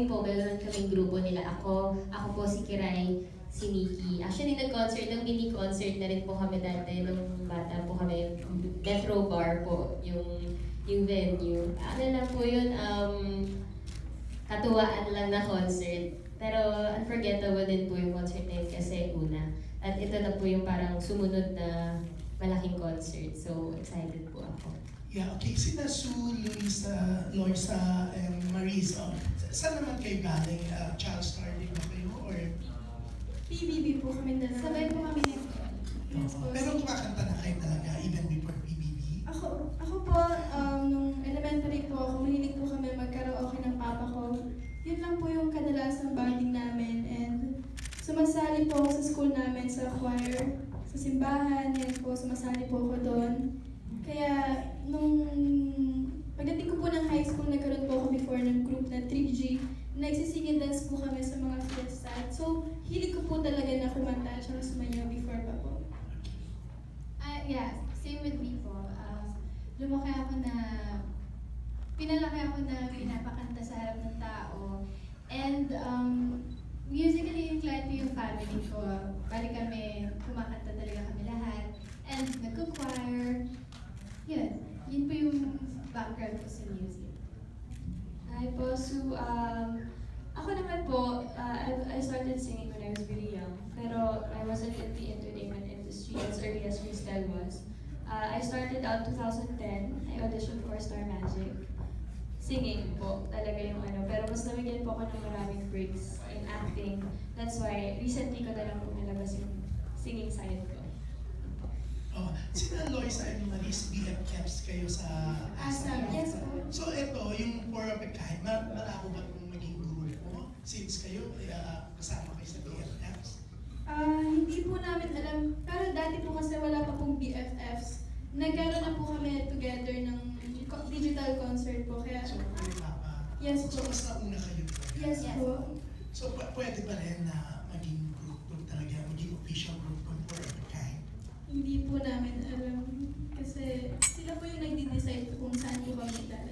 kami po, meron kaming grupo nila. Ako po si Kiray, si Nikki. Actually, nag-concert, ng mini-concert na rin po kami dati nung bata po kami. Metro Bar po, yung venue. Ano lang po yun, katuwaan lang na concert. Pero unforgettable din po yung concert na yun kasi una. At ito na po yung parang sumunod na malaking concert. So, excited po ako. Yeah, okay. Sina Sue, Luisa, Loisa, and Marisa. Saan naman kayo galing? Child star din ba kayo? Or... PBB po kami dalawa. Sabay po kami nito. Yes, po. Pero kumakanta na kayo talaga even before PBB? Ako po, nung elementary po ako, mahilig po kami magkaraoke ng papa ko. Yun lang po yung kadalasang bonding namin. And sumasali po ako sa school namin sa choir, sa simbahan, yan po, sumasali po ako doon. Kaya, nung pagdating ko po ng high school, nagkaroon po ako before ng group na 3G. Nagsisinging dance po kami sa mga fiesta. So, hilig ko po talaga na kumanta at sumayaw before pa po. Yeah, same with me po. Lumaki ako na, pinalaki ako na pinapakanta sa harap ng tao. And musically inclined po yung family ko. Bali kami, kumakanta talaga kami lahat. And nagko-choir. Yun po yung background ko sa music. Hi po, so ako naman po, I started singing when I was really young, pero I wasn't in the entertainment industry as early as freestyle was. I started out 2010, I auditioned for Star Magic. Singing po talaga yung ano, pero mas nabigyan po ako ng maraming breaks in acting. That's why recently ko na lang po nalabas yung singing side ko. Oh, sina Loisa and Maris, BFFs kayo sa ASAM? Yes po. So ito, yung For a Kind, malabo ba itong maging grupo? Since kayo, kasama kayo sa BFFs? Hindi po namin alam. Pero dati po kasi wala pa pong BFFs. Nagkaroon na po kami together ng digital concert po. Kaya, So, kayo pa. yes So, po. mas nauna kayo po. Yes po. So, pwede pa rin na maging group talaga, maging official group ng For a Kind? Hindi po namin alam. Kasi sila po yung nagdi-decide kung saan po kami dala.